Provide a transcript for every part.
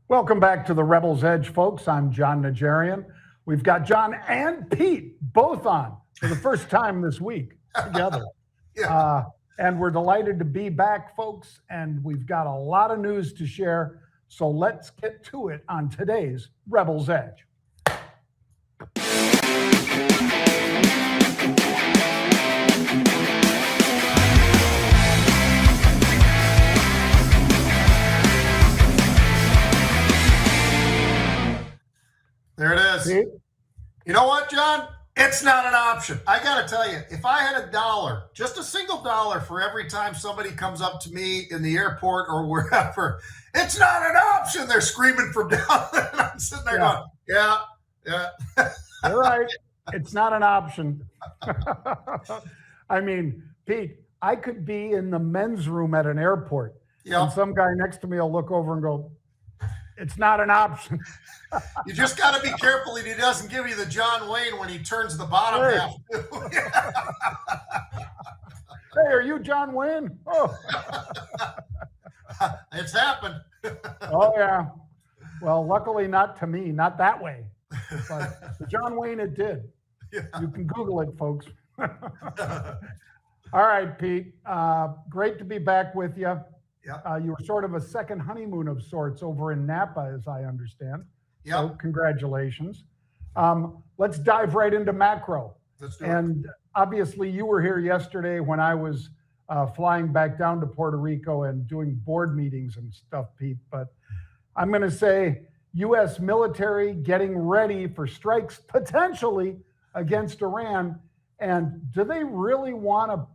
Welcome back to the Rebel's Edge, folks. I'm Jon Najarian. We've got Jon and Pete both on for the first time this week together. And we're delighted to be back, folks. And we've got a lot of news to share. So let's get to it on today's Rebel's Edge. There it is. Pete? You know what, Jon? It's not an option. I got to tell you, if I had $1, just a single dollar for every time somebody comes up to me in the airport or wherever, it's not an option. They're screaming from down there. And I'm sitting there going, yeah. You're right. It's not an option. I mean, Pete, I could be in the men's room at an airport, and some guy next to me will look over and go, it's not an option. You just got to be careful that he doesn't give you the John Wayne when he turns the bottom half. Hey, are you John Wayne? Oh. It's happened. Oh, yeah. Well, luckily not to me, not that way. But to John Wayne, it did. Yeah. You can Google it, folks. All right, Pete. Great to be back with you. Yeah. You were sort of a second honeymoon of sorts over in Napa, as I understand. Yeah. So congratulations. Let's dive right into macro. Let's do it. And obviously you were here yesterday when I was flying back down to Puerto Rico and doing board meetings and stuff, Pete. But I'm going to say U.S. military getting ready for strikes potentially against Iran. And do they really want to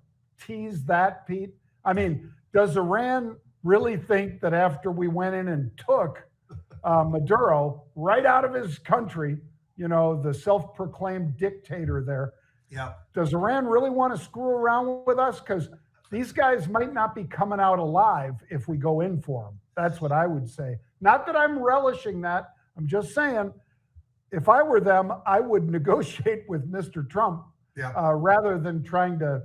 tease that, Pete? I mean, does Iran really think that after we went in and took Maduro right out of his country, you know, the self-proclaimed dictator there, does Iran really want to screw around with us? Because these guys might not be coming out alive if we go in for them. That's what I would say. Not that I'm relishing that. I'm just saying, if I were them, I would negotiate with Mr. Trump rather than trying to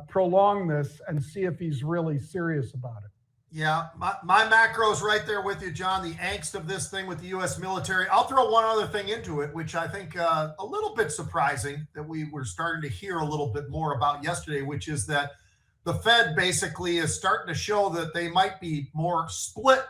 prolong this and see if he's really serious about it. Yeah, my macro's right there with you, Jon. The angst of this thing with the U.S. military. I'll throw one other thing into it, which I think a little bit surprising that we were starting to hear a little bit more about yesterday, which is that the Fed basically is starting to show that they might be more split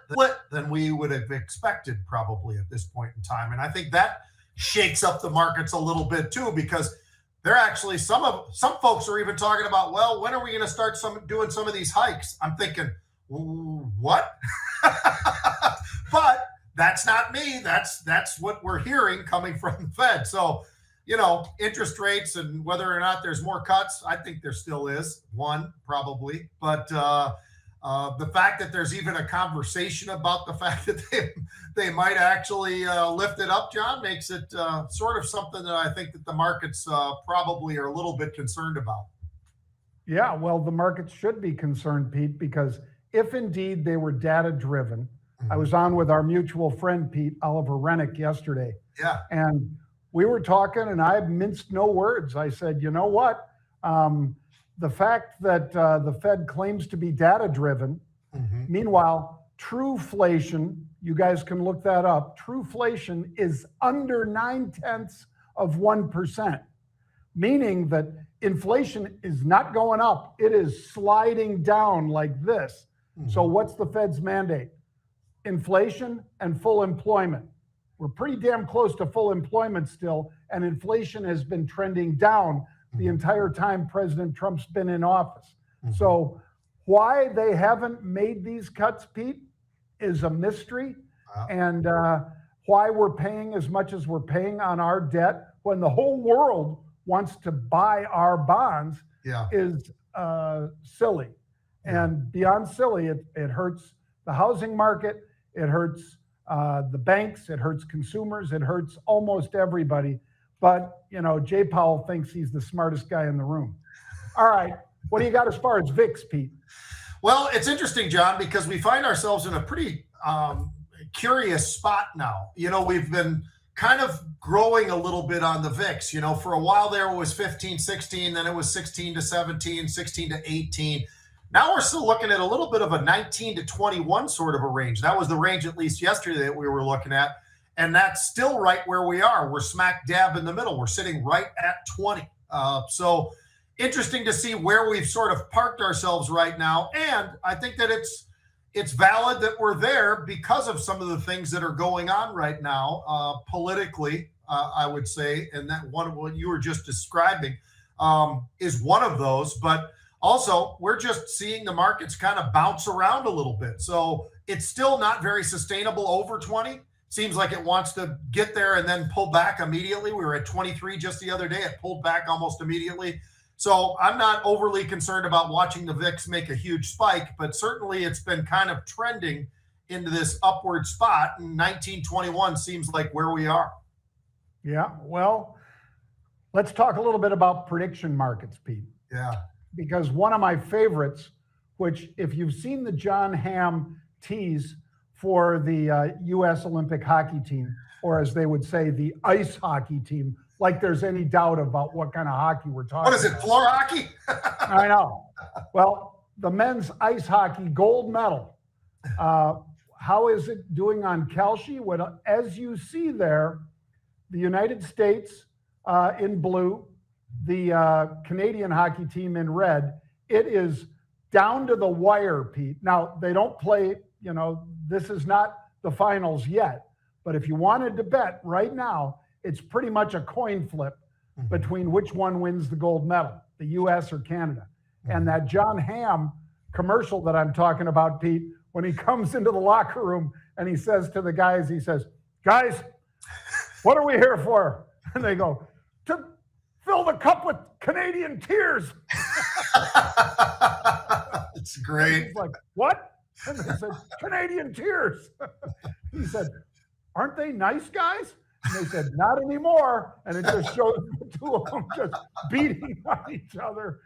than we would have expected probably at this point in time. And I think that shakes up the markets a little bit too, because they're actually, some folks are even talking about, well, when are we going to start doing some of these hikes? I'm thinking, what? But that's not me. That's what we're hearing coming from the Fed. So, you know, interest rates and whether or not there's more cuts, I think there still is one probably. But the fact that there's even a conversation about the fact that they might actually lift it up, Jon, makes it sort of something that I think that the markets probably are a little bit concerned about. Yeah, well, the markets should be concerned, Pete, because if indeed they were data driven, I was on with our mutual friend, Pete, Oliver Rennick, yesterday. Yeah. And we were talking and I minced no words. I said, you know what? The fact that the Fed claims to be data driven, meanwhile, trueflation, you guys can look that up, trueflation is under 0.9%, meaning that inflation is not going up. It is sliding down like this. So what's the Fed's mandate? Inflation and full employment. We're pretty damn close to full employment still, and inflation has been trending down the entire time President Trump's been in office. So why they haven't made these cuts, Pete, is a mystery. And why we're paying as much as we're paying on our debt when the whole world wants to buy our bonds is silly. And beyond silly, it hurts the housing market, it hurts the banks, it hurts consumers, it hurts almost everybody. But, you know, Jay Powell thinks he's the smartest guy in the room. All right, what do you got as far as VIX, Pete? Well, it's interesting, Jon, because we find ourselves in a pretty curious spot now. You know, we've been kind of growing a little bit on the VIX. You know, for a while there it was 15, 16, then it was 16 to 17, 16 to 18. Now we're still looking at a little bit of a 19 to 21 sort of a range. That was the range at least yesterday that we were looking at. And that's still right where we are. We're smack dab in the middle. We're sitting right at 20. So interesting to see where we've sort of parked ourselves right now. And I think that it's valid that we're there because of some of the things that are going on right now politically, I would say. And that one of what you were just describing is one of those. But also, we're just seeing the markets kind of bounce around a little bit. So it's still not very sustainable over 20. Seems like it wants to get there and then pull back immediately. We were at 23 just the other day. It pulled back almost immediately. So I'm not overly concerned about watching the VIX make a huge spike, but certainly it's been kind of trending into this upward spot. And 1921 seems like where we are. Yeah, well, let's talk a little bit about prediction markets, Pete. Yeah. Because one of my favorites, which if you've seen the John Hamm tease for the U.S. Olympic hockey team, or as they would say, the ice hockey team, like there's any doubt about what kind of hockey we're talking about. What is it, floor hockey? I know. Well, the men's ice hockey gold medal. How is it doing on Kalshi? Well, as you see there, the United States in blue, the Canadian hockey team in red, it is down to the wire, Pete. Now, they don't play, this is not the finals yet, but if you wanted to bet right now, it's pretty much a coin flip between which one wins the gold medal, the U.S. or Canada. And that John Hamm commercial that I'm talking about, Pete, when he comes into the locker room and he says to the guys, he says, "Guys, what are we here for?" And they go, "To fill the cup with Canadian tears." It's great. He's like, "What?" And they said, "Canadian tears." He said, "Aren't they nice guys?" And they said, "Not anymore." And it just shows the two of them just beating on each other.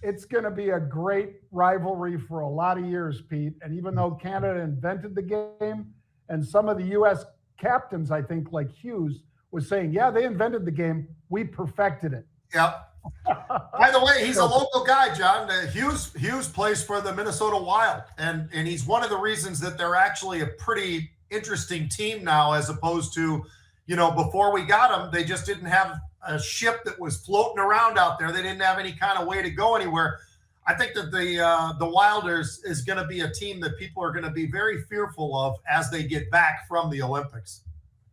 It's going to be a great rivalry for a lot of years, Pete. And even though Canada invented the game, and some of the U.S. captains, I think, like Hughes, was saying, "Yeah, they invented the game. We perfected it." Yep. By the way, he's a local guy, John. Hughes plays for the Minnesota Wild, and he's one of the reasons that they're actually a pretty interesting team now, as opposed to, before we got them, they just didn't have a ship that was floating around out there. They didn't have any kind of way to go anywhere. I think that the Wilders is going to be a team that people are going to be very fearful of as they get back from the Olympics.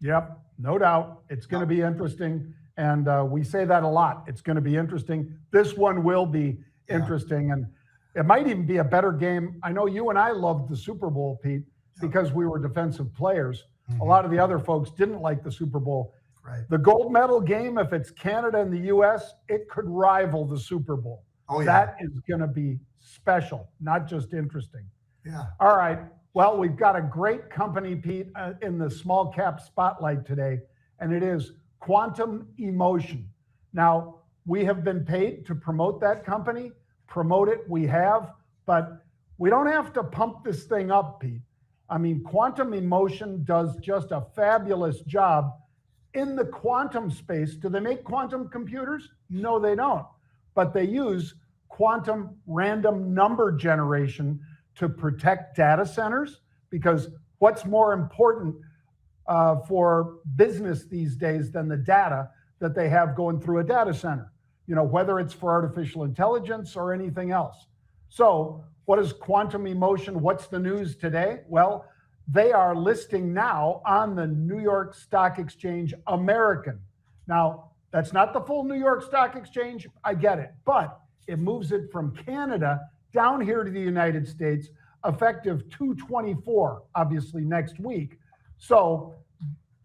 Yep, no doubt. It's going to be interesting. And we say that a lot. It's going to be interesting. This one will be interesting. And it might even be a better game. I know you and I loved the Super Bowl, Pete, because we were defensive players. A lot of the other folks didn't like the Super Bowl. Right. The gold medal game, if it's Canada and the U.S., it could rival the Super Bowl. Oh, yeah. That is going to be special, not just interesting. Yeah. All right. Well, we've got a great company, Pete, in the small cap spotlight today, and it is Quantum Emotion. Now, we have been paid to promote that company. Promote it, we have, but we don't have to pump this thing up, Pete. I mean, Quantum Emotion does just a fabulous job in the quantum space. Do they make quantum computers? No, they don't. But they use quantum random number generation to protect data centers, because what's more important for business these days than the data that they have going through a data center, whether it's for artificial intelligence or anything else. So what is Quantum Emotion? What's the news today? Well, they are listing now on the New York Stock Exchange American. Now, that's not the full New York Stock Exchange. I get it, but it moves it from Canada down here to the United States, effective 2/24, obviously next week. So,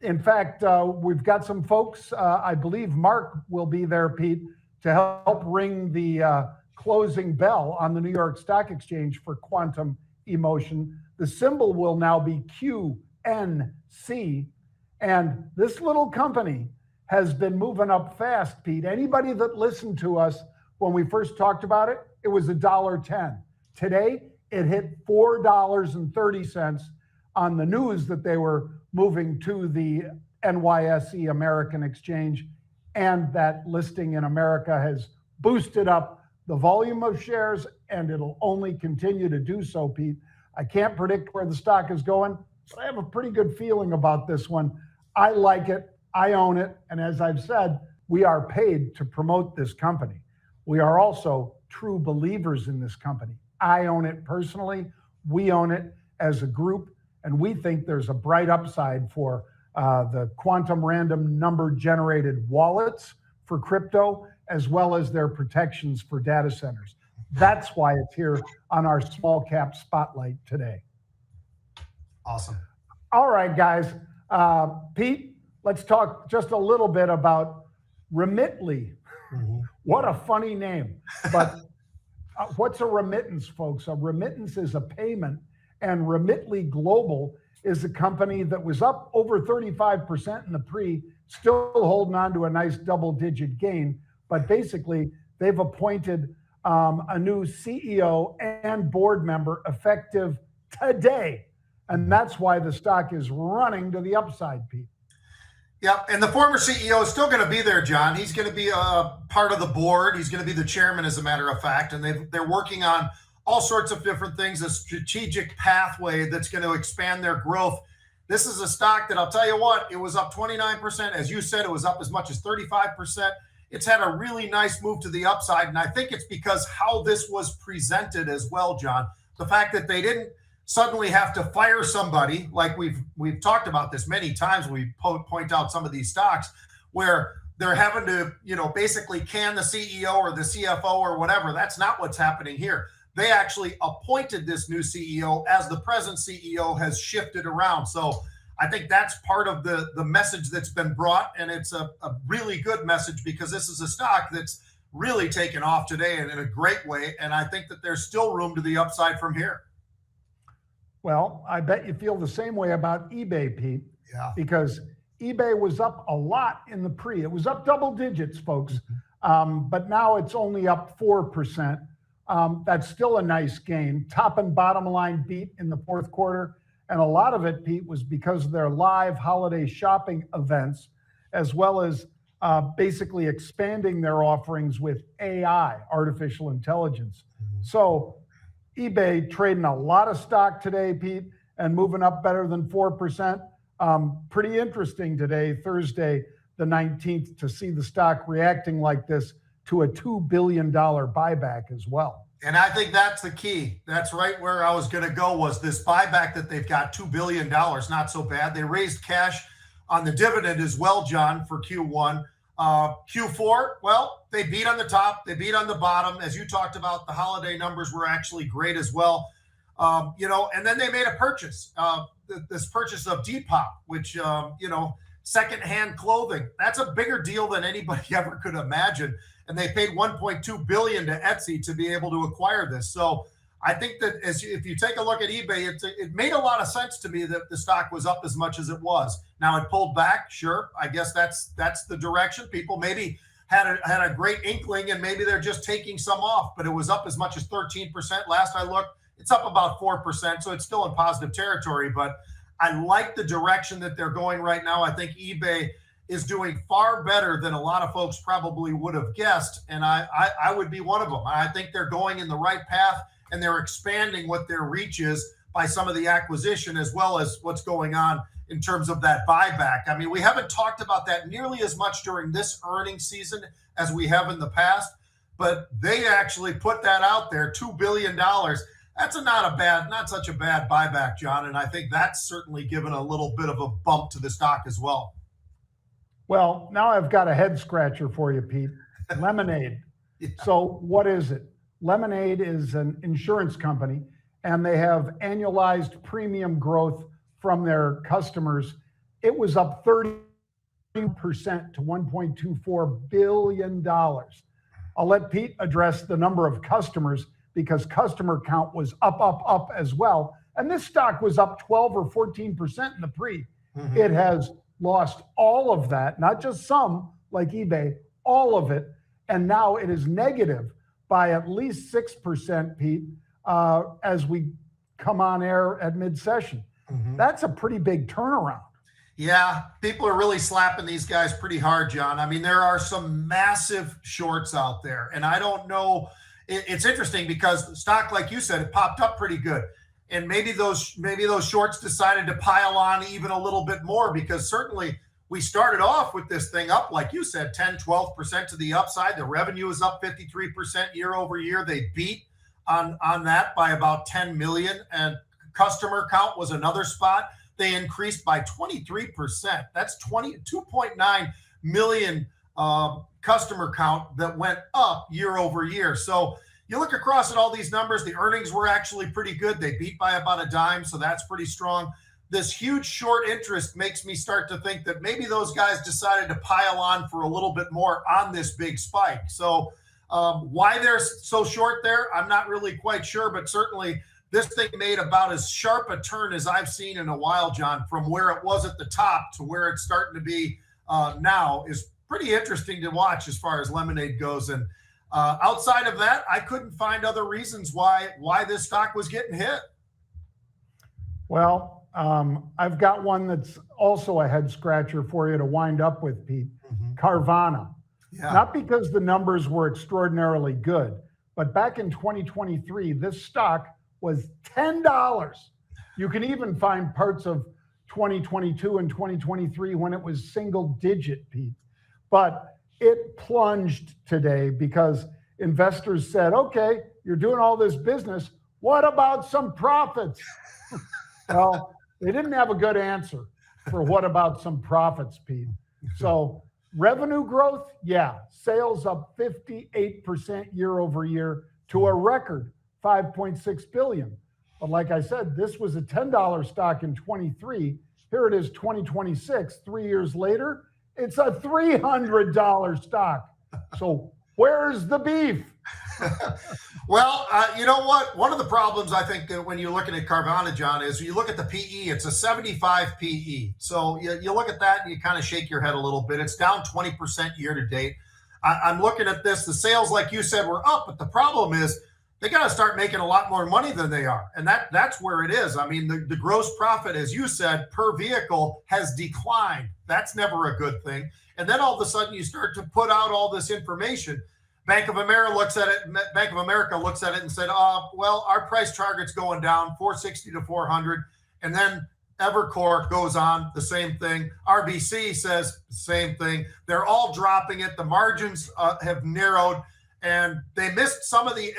in fact, we've got some folks, I believe Mark will be there, Pete, to help ring the closing bell on the New York Stock Exchange for Quantum Emotion. The symbol will now be QNC. And this little company has been moving up fast, Pete. Anybody that listened to us when we first talked about it, it was $1.10. Today, it hit $4.30 on the news that they were moving to the NYSE American Exchange, and that listing in America has boosted up the volume of shares and it'll only continue to do so, Pete. I can't predict where the stock is going, but I have a pretty good feeling about this one. I like it. I own it. And as I've said, we are paid to promote this company. We are also true believers in this company. I own it personally. We own it as a group. And we think there's a bright upside for the quantum random number generated wallets for crypto, as well as their protections for data centers. That's why it's here on our small cap spotlight today. Awesome. All right, guys. Pete, let's talk just a little bit about Remitly. Mm-hmm. What a funny name. But what's a remittance, folks? A remittance is a payment, and Remitly Global is a company that was up over 35% in the pre, still holding on to a nice double-digit gain. But basically, they've appointed a new CEO and board member effective today. And that's why the stock is running to the upside, Pete. Yep, and the former CEO is still going to be there, John. He's going to be a part of the board. He's going to be the chairman, as a matter of fact. And they're working on all sorts of different things, a strategic pathway that's going to expand their growth. This is a stock that I'll tell you what, it was up 29%. As you said, it was up as much as 35%. It's had a really nice move to the upside. And I think it's because how this was presented as well, John. The fact that they didn't suddenly have to fire somebody, like we've talked about this many times. We point out some of these stocks where they're having to, basically can the CEO or the CFO or whatever. That's not what's happening here. They actually appointed this new CEO as the present CEO has shifted around. So I think that's part of the message that's been brought, and it's a really good message because this is a stock that's really taken off today and in a great way. And I think that there's still room to the upside from here. Well, I bet you feel the same way about eBay, Pete. Yeah. Because eBay was up a lot in the pre. It was up double digits, folks. But now it's only up 4%. That's still a nice gain. Top and bottom line beat in the fourth quarter. And a lot of it, Pete, was because of their live holiday shopping events, as well as basically expanding their offerings with AI, artificial intelligence. So eBay trading a lot of stock today, Pete, and moving up better than 4%. Pretty interesting today, Thursday, the 19th, to see the stock reacting like this to a $2 billion buyback as well. And I think that's the key. That's right where I was going to go, was this buyback that they've got, $2 billion. Not so bad. They raised cash on the dividend as well, John, for Q1. Q4, well, they beat on the top. They beat on the bottom. As you talked about, the holiday numbers were actually great as well. And then they made a purchase, this purchase of Depop, which, secondhand clothing. That's a bigger deal than anybody ever could imagine. And they paid $1.2 billion to Etsy to be able to acquire this. So I think that if you take a look at eBay, it made a lot of sense to me that the stock was up as much as it was. Now it pulled back. Sure. I guess that's the direction. People maybe had a great inkling and maybe they're just taking some off, but it was up as much as 13%. Last I looked, it's up about 4%. So it's still in positive territory, but I like the direction that they're going right now. I think eBay is doing far better than a lot of folks probably would have guessed. And I would be one of them. I think they're going in the right path and they're expanding what their reach is by some of the acquisition, as well as what's going on in terms of that buyback. I mean, we haven't talked about that nearly as much during this earnings season as we have in the past, but they actually put that out there, $2 billion. That's not such a bad buyback, John. And I think that's certainly given a little bit of a bump to the stock as well. Well, now I've got a head scratcher for you, Pete. Lemonade. Yeah. So what is it? Lemonade is an insurance company, and they have annualized premium growth from their customers. It was up 30% to $1.24 billion. I'll let Pete address the number of customers because customer count was up as well. And this stock was up 12 or 14% in the pre. Mm-hmm. It has lost all of that, not just some like eBay, all of it. And now it is negative by at least 6%, Pete, as we come on air at mid-session. Mm-hmm. That's a pretty big turnaround. Yeah, people are really slapping these guys pretty hard, John. I mean, there are some massive shorts out there, and I don't know it's interesting because the stock, like you said, it popped up pretty good. And maybe those shorts decided to pile on even a little bit more, because certainly we started off with this thing up, like you said, 10, 12% to the upside. The revenue is up 53% year over year. They beat on that by about 10 million. And customer count was another spot. They increased by 23%. That's 2.9 million customer count that went up year over year. So you look across at all these numbers, the earnings were actually pretty good. They beat by about a dime, so that's pretty strong. This huge short interest makes me start to think that maybe those guys decided to pile on for a little bit more on this big spike. So why they're so short there, I'm not really quite sure, but certainly this thing made about as sharp a turn as I've seen in a while, John, from where it was at the top to where it's starting to be now is pretty interesting to watch as far as Lemonade goes. And outside of that, I couldn't find other reasons why this stock was getting hit. Well, I've got one that's also a head scratcher for you to wind up with, Pete. Carvana. Yeah. Not because the numbers were extraordinarily good, but back in 2023, this stock was $10. You can even find parts of 2022 and 2023 when it was single digit, Pete. But it plunged today because investors said, okay, you're doing all this business. What about some profits? Well, they didn't have a good answer for what about some profits, Pete. So revenue growth, yeah. Sales up 58% year over year to a record 5.6 billion. But like I said, this was a $10 stock in 23. Here it is 2026, 3 years later. It's a $300 stock. So where's the beef? Well, you know what? One of the problems I think that when you're looking at Carvana, John, is you look at the PE. It's a 75 PE. So you look at that and you kind of shake your head a little bit. It's down 20% year to date. I'm looking at this. The sales, like you said, were up, but the problem is they got to start making a lot more money than they are. And that's where it is. I mean, the gross profit, as you said, per vehicle has declined. That's never a good thing. And then all of a sudden you start to put out all this information. Bank of America looks at it and said, well, our price target's going down 460 to 400. And then Evercore goes on the same thing. RBC says the same thing. They're all dropping it. The margins have narrowed, and they missed some of the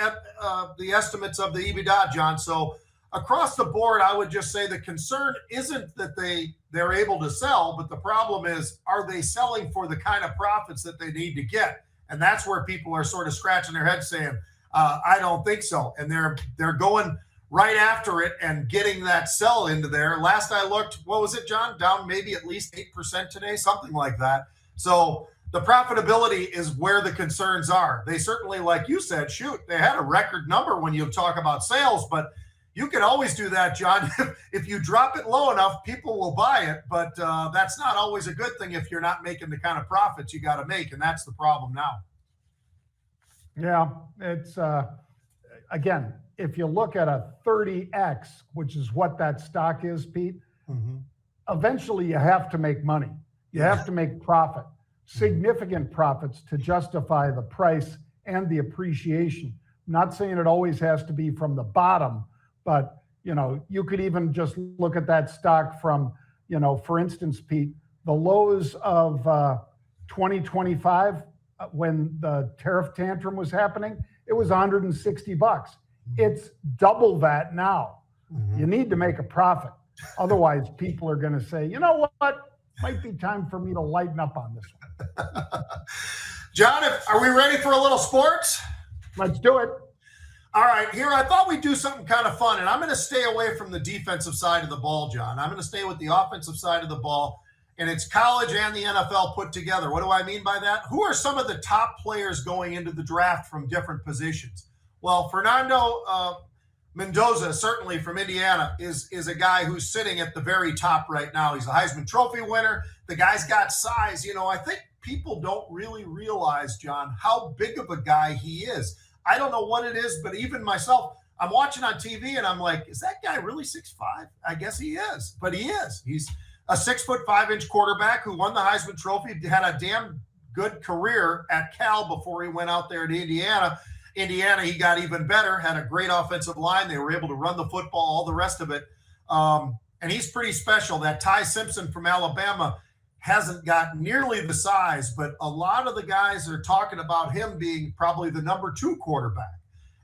estimates of the EBITDA, John. So across the board, I would just say the concern isn't that they're able to sell, but the problem is, are they selling for the kind of profits that they need to get? And that's where people are sort of scratching their heads saying, I don't think so. And they're going right after it and getting that sell into there. Last I looked, what was it, John? Down maybe at least 8% today, something like that. So the profitability is where the concerns are. They certainly, like you said, they had a record number when you talk about sales, but you can always do that, John. If you drop it low enough, people will buy it, but that's not always a good thing if you're not making the kind of profits you got to make, and that's the problem now. Yeah, it's, again, if you look at a 30X, which is what that stock is, Pete, eventually you have to make money. You have to make profit, significant profits to justify the price and the appreciation. I'm not saying it always has to be from the bottom, but, you could even just look at that stock from, for instance, Pete, the lows of 2025 when the tariff tantrum was happening, it was $160. It's double that now. You need to make a profit. Otherwise, people are going to say, you know what? Might be time for me to lighten up on this one. John, are we ready for a little sports? Let's do it. All right, here, I thought we'd do something kind of fun, and I'm going to stay away from the defensive side of the ball, John. I'm going to stay with the offensive side of the ball, and it's college and the NFL put together. What do I mean by that? Who are some of the top players going into the draft from different positions? Well, Fernando Mendoza, certainly from Indiana, is a guy who's sitting at the very top right now. He's a Heisman Trophy winner. The guy's got size. I think people don't really realize, John, how big of a guy he is. I don't know what it is, but even myself, I'm watching on TV and I'm like, is that guy really 6'5"? I guess he is, but he is. He's a 6'5" quarterback who won the Heisman Trophy, had a damn good career at Cal before he went out there to Indiana. Indiana, he got even better, had a great offensive line. They were able to run the football, all the rest of it. And he's pretty special. That Ty Simpson from Alabama hasn't got nearly the size, but a lot of the guys are talking about him being probably the number 2 quarterback.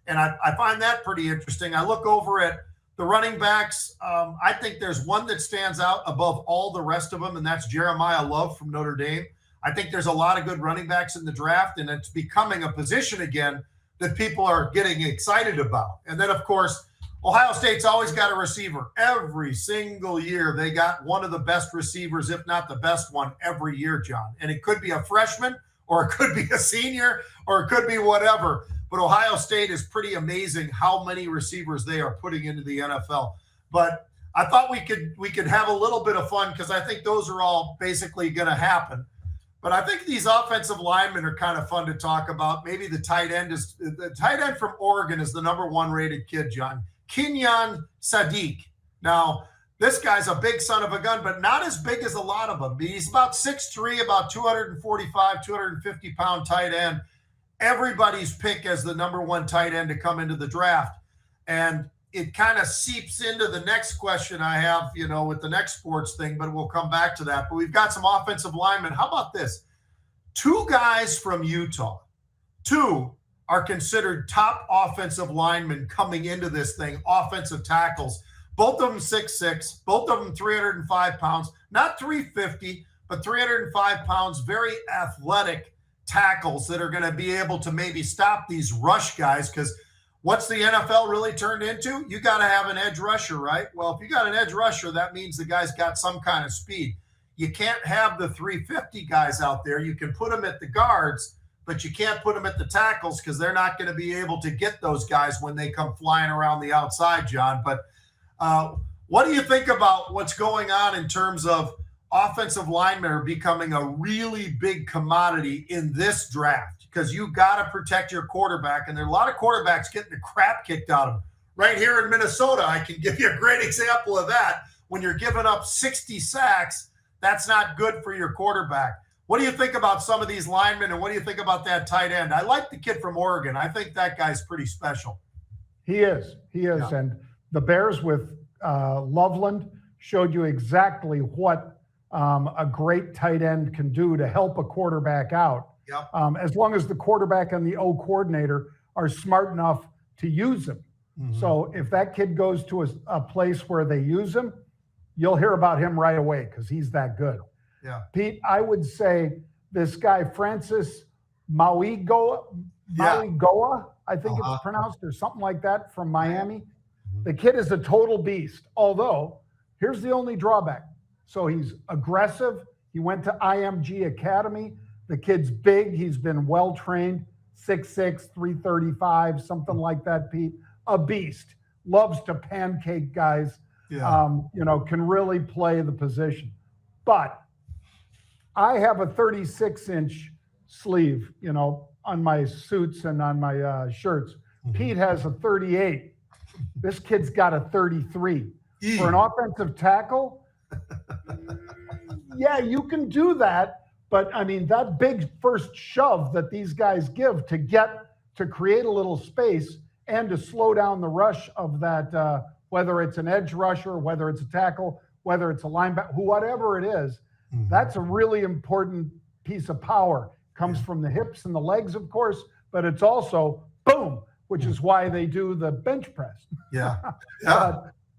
And I find that pretty interesting. I look over at the running backs. I think there's one that stands out above all the rest of them, and that's Jeremiah Love from Notre Dame. I think there's a lot of good running backs in the draft, and it's becoming a position again that people are getting excited about. And then, of course, Ohio State's always got a receiver. Every single year, they got one of the best receivers, if not the best one, every year, John. And it could be a freshman, or it could be a senior, or it could be whatever. But Ohio State is pretty amazing how many receivers they are putting into the NFL. But I thought we could have a little bit of fun because I think those are all basically going to happen. But I think these offensive linemen are kind of fun to talk about. Maybe the tight end from Oregon is the number 1 rated kid, John. Kenyon Sadiq. Now, this guy's a big son of a gun, but not as big as a lot of them. He's about 6'3", about 245, 250-pound tight end. Everybody's pick as the number 1 tight end to come into the draft. And it kind of seeps into the next question I have, with the next sports thing, but we'll come back to that. But we've got some offensive linemen. How about this? 2 guys from Utah. 2 are considered top offensive linemen coming into this thing, offensive tackles. Both of them 6'6", both of them 305 pounds, not 350, but 305 pounds, very athletic tackles that are going to be able to maybe stop these rush guys, because what's the NFL really turned into? You got to have an edge rusher, right? Well, if you got an edge rusher, that means the guy's got some kind of speed. You can't have the 350 guys out there. You can put them at the guards, but you can't put them at the tackles because they're not going to be able to get those guys when they come flying around the outside, John. But what do you think about what's going on in terms of offensive linemen are becoming a really big commodity in this draft? Because you got to protect your quarterback, and there are a lot of quarterbacks getting the crap kicked out of them. Right here in Minnesota, I can give you a great example of that. When you're giving up 60 sacks, that's not good for your quarterback. What do you think about some of these linemen, and what do you think about that tight end? I like the kid from Oregon. I think that guy's pretty special. He is. Yeah. And the Bears with Loveland showed you exactly what a great tight end can do to help a quarterback out. Yep. As long as the quarterback and the O coordinator are smart enough to use him. Mm-hmm. So if that kid goes to a place where they use him, you'll hear about him right away because he's that good. Yeah. Pete, I would say this guy, Francis Mauigoa, I think it's pronounced, or something like that, from Miami. Mm-hmm. The kid is a total beast, although here's the only drawback. So he's aggressive. He went to IMG Academy. The kid's big. He's been well-trained, 6'6", 335, something like that, Pete. A beast. Loves to pancake guys, can really play the position. But I have a 36-inch sleeve, on my suits and on my shirts. Mm-hmm. Pete has a 38. This kid's got a 33. For an offensive tackle, yeah, you can do that. But, that big first shove that these guys give to create a little space and to slow down the rush of that, whether it's an edge rusher, whether it's a tackle, whether it's a linebacker, whatever it is, mm-hmm. That's a really important piece of power. Comes from the hips and the legs, of course, but it's also boom, which is why they do the bench press. Yeah.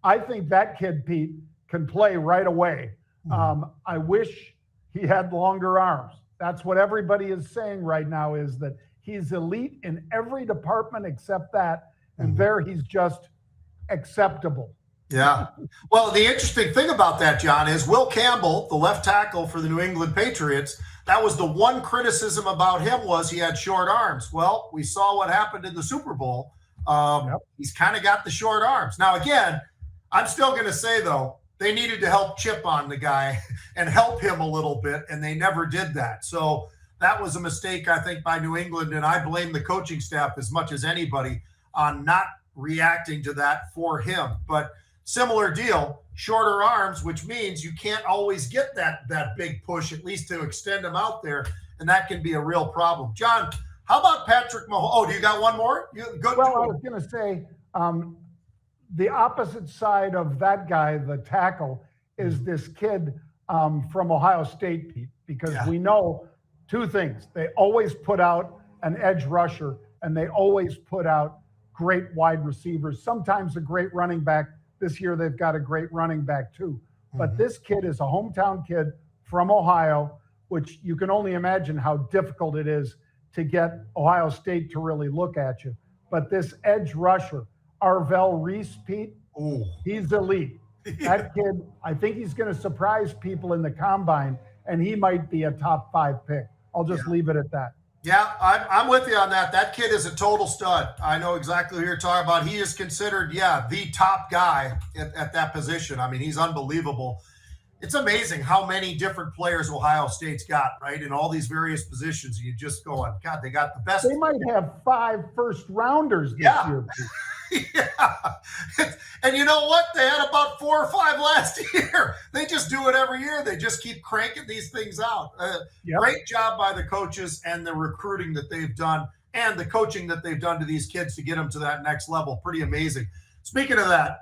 I think that kid, Pete, can play right away. Mm-hmm. I wish he had longer arms. That's what everybody is saying right now, is that he's elite in every department except that. And mm-hmm. there he's just acceptable. Yeah. Well, the interesting thing about that, John, is Will Campbell, the left tackle for the New England Patriots, that was the one criticism about him, was he had short arms. Well, we saw what happened in the Super Bowl. He's kind of got the short arms. Now, again, I'm still going to say, though, they needed to help chip on the guy and help him a little bit, and they never did that. So that was a mistake, I think, by New England, and I blame the coaching staff as much as anybody on not reacting to that for him. But similar deal, shorter arms, which means you can't always get that big push, at least to extend them out there, and that can be a real problem. John, How about Patrick Mahomes? Oh, do you got one more? Well, I was going to say the opposite side of that guy, the tackle, is this kid from Ohio State, Pete, because we know two things. They always put out an edge rusher, and they always put out great wide receivers, sometimes a great running back. This year, they've got a great running back, too. But this kid is a hometown kid from Ohio, which you can only imagine how difficult it is to get Ohio State to really look at you. But this edge rusher, Arvell Reese, Pete, he's elite. That kid, I think he's going to surprise people in the combine, and he might be a top 5 pick. I'll just leave it at that. Yeah, I'm with you on that. That kid is a total stud. I know exactly who you're talking about. He is considered, the top guy at that position. I mean, he's unbelievable. It's amazing how many different players Ohio State's got, right, in all these various positions. You just go, God, they got the best. They might have 5 first-rounders this year. And you know what? They had about 4 or 5 last year. They just do it every year. They just keep cranking these things out. Great job by the coaches and the recruiting that they've done and the coaching that they've done to these kids to get them to that next level. Pretty amazing. Speaking of that,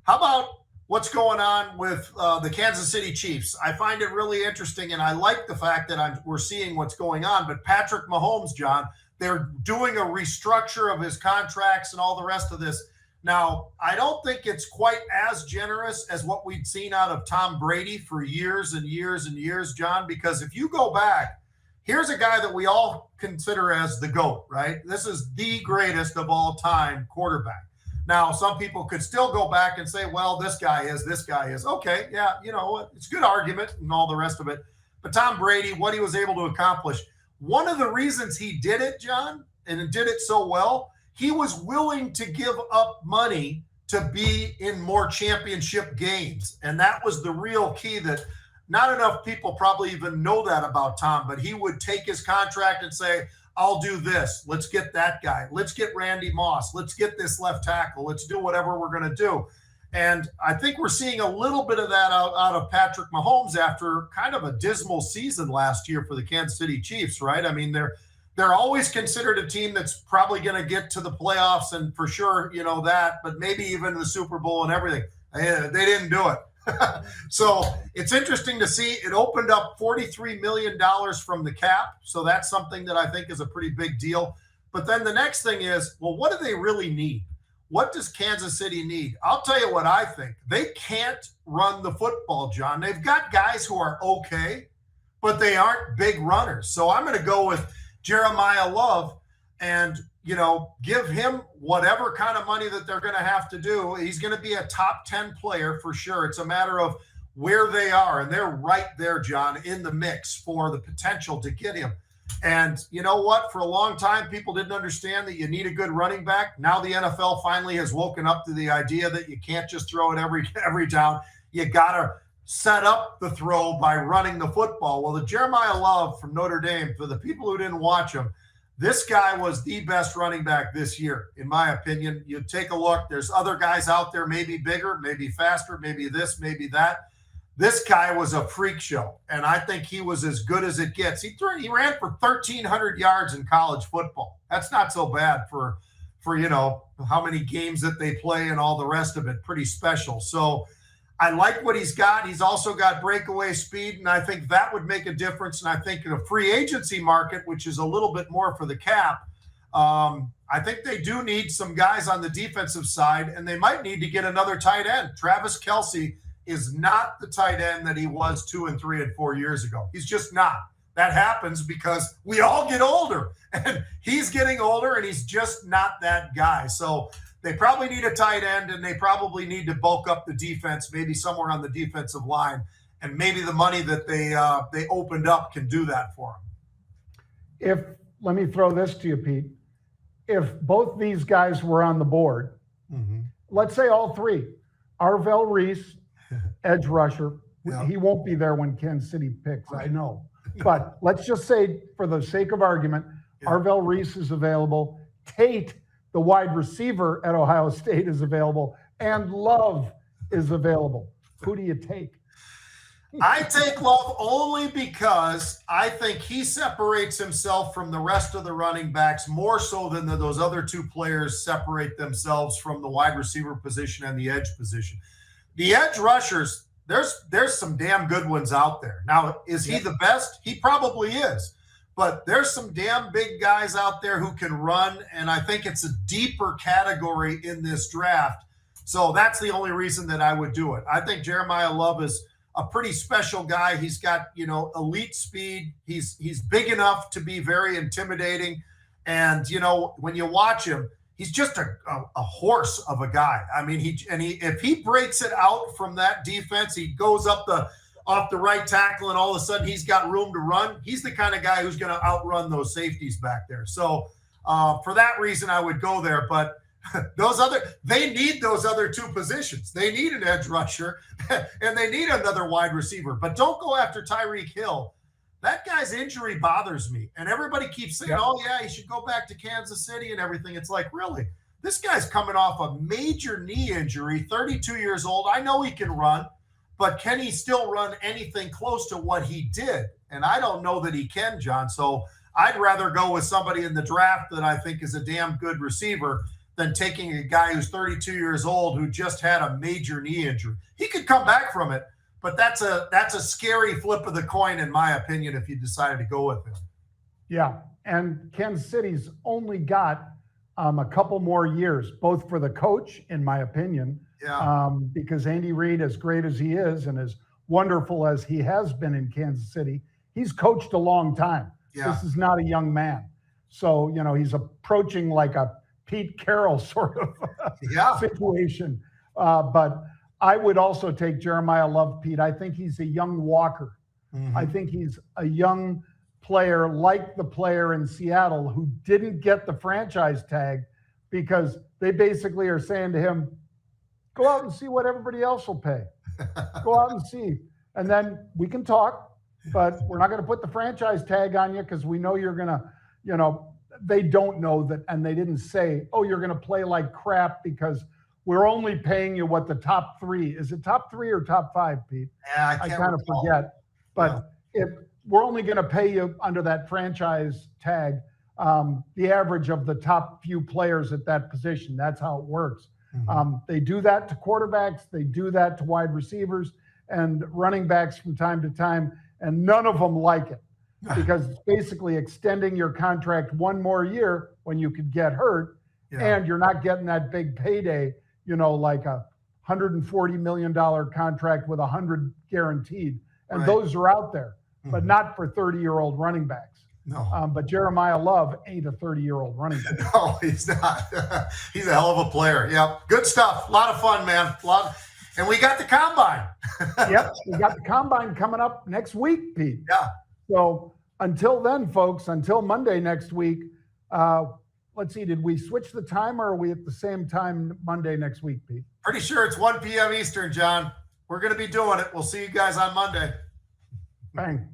how about what's going on with the Kansas City Chiefs? I find it really interesting, and I like the fact that we're seeing what's going on. But Patrick Mahomes, John, they're doing a restructure of his contracts and all the rest of this. Now, I don't think it's quite as generous as what we'd seen out of Tom Brady for years and years and years, John, because if you go back, here's a guy that we all consider as the GOAT, right? This is the greatest of all time quarterback. Now, some people could still go back and say, well, this guy is. Okay, yeah, it's a good argument and all the rest of it. But Tom Brady, what he was able to accomplish, one of the reasons he did it, John, and did it so well, he was willing to give up money to be in more championship games. And that was the real key that not enough people probably even know that about Tom, but he would take his contract and say, I'll do this. Let's get that guy. Let's get Randy Moss. Let's get this left tackle. Let's do whatever we're going to do. And I think we're seeing a little bit of that out of Patrick Mahomes after kind of a dismal season last year for the Kansas City Chiefs, right? I mean, they're always considered a team that's probably going to get to the playoffs and for sure, that, but maybe even the Super Bowl and everything. They didn't do it. So it's interesting to see. It opened up $43 million from the cap. So that's something that I think is a pretty big deal. But then the next thing is, well, what do they really need? What does Kansas City need? I'll tell you what I think. They can't run the football, John. They've got guys who are okay, but they aren't big runners. So I'm going to go with Jeremiah Love and, give him whatever kind of money that they're going to have to do. He's going to be a top 10 player for sure. It's a matter of where they are, and they're right there, John, in the mix for the potential to get him. And you know what? For a long time, people didn't understand that you need a good running back. Now the NFL finally has woken up to the idea that you can't just throw it every down. You got to set up the throw by running the football. Well, the Jeremiah Love from Notre Dame, for the people who didn't watch him, this guy was the best running back this year, in my opinion. You take a look. There's other guys out there, maybe bigger, maybe faster, maybe this, maybe that. This guy was a freak show, and I think he was as good as it gets. He ran for 1,300 yards in college football. That's not so bad for how many games that they play and all the rest of it. Pretty special. So I like what he's got. He's also got breakaway speed, and I think that would make a difference. And I think in a free agency market, which is a little bit more for the cap, I think they do need some guys on the defensive side, and they might need to get another tight end. Travis Kelce is not the tight end that he was 2 and 3 and 4 years ago. He's just not. That happens because we all get older, and he's getting older, and he's just not that guy. So they probably need a tight end, and they probably need to bulk up the defense, maybe somewhere on the defensive line, and maybe the money that they opened up can do that for them. Let me throw this to you, Pete. If both these guys were on the board, let's say all three, Arvell Reese, edge rusher, he won't be there when Kansas City picks, I know. But let's just say, for the sake of argument, Arvell Reese is available, Tate, the wide receiver at Ohio State, is available, and Love is available. Who do you take? I take Love only because I think he separates himself from the rest of the running backs more so than those other two players separate themselves from the wide receiver position and the edge position. The edge rushers, there's some damn good ones out there. Now, is he the best? He probably is. But there's some damn big guys out there who can run, and I think it's a deeper category in this draft. So that's the only reason that I would do it. I think Jeremiah Love is a pretty special guy. He's got, elite speed. He's big enough to be very intimidating. And, when you watch him, he's just a horse of a guy. I mean, if he breaks it out from that defense, he goes off the right tackle, and all of a sudden he's got room to run. He's the kind of guy who's going to outrun those safeties back there. So for that reason, I would go there. But they need those other two positions. They need an edge rusher and they need another wide receiver. But don't go after Tyreek Hill. That guy's injury bothers me. And everybody keeps saying, oh, yeah, he should go back to Kansas City and everything. It's like, really? This guy's coming off a major knee injury, 32 years old. I know he can run, but can he still run anything close to what he did? And I don't know that he can, John. So I'd rather go with somebody in the draft that I think is a damn good receiver than taking a guy who's 32 years old who just had a major knee injury. He could come back from it, but that's a scary flip of the coin, in my opinion, if you decided to go with him. Yeah, and Kansas City's only got a couple more years, both for the coach, in my opinion, because Andy Reid, as great as he is and as wonderful as he has been in Kansas City, he's coached a long time. Yeah. This is not a young man. So, he's approaching like a Pete Carroll sort of situation. But I would also take Jeremiah Love, Pete. I think he's a young Walker. Mm-hmm. I think he's a young player like the player in Seattle who didn't get the franchise tag because they basically are saying to him, go out and see what everybody else will pay. Go out and see. And then we can talk, but we're not going to put the franchise tag on you because we know you're going to, they don't know that, and they didn't say, oh, you're going to play like crap because we're only paying you what the top three. Is it top three or top five, Pete? Yeah, I kind of forget. But if we're only going to pay you under that franchise tag, the average of the top few players at that position, that's how it works. Mm-hmm. They do that to quarterbacks. They do that to wide receivers and running backs from time to time, and none of them like it. Because it's basically extending your contract one more year when you could get hurt, and you're not getting that big payday, like a $140 million contract with 100 guaranteed. And those are out there, but not for 30-year-old running backs. No. But Jeremiah Love ain't a 30-year-old running back. No, he's not. He's a hell of a player. Yep. Good stuff. A lot of fun, man. And we got the combine. Yep. We got the combine coming up next week, Pete. Yeah. So until then, folks, until Monday next week, let's see, did we switch the time or are we at the same time Monday next week, Pete? Pretty sure it's 1 p.m. Eastern, John. We're going to be doing it. We'll see you guys on Monday. Bang.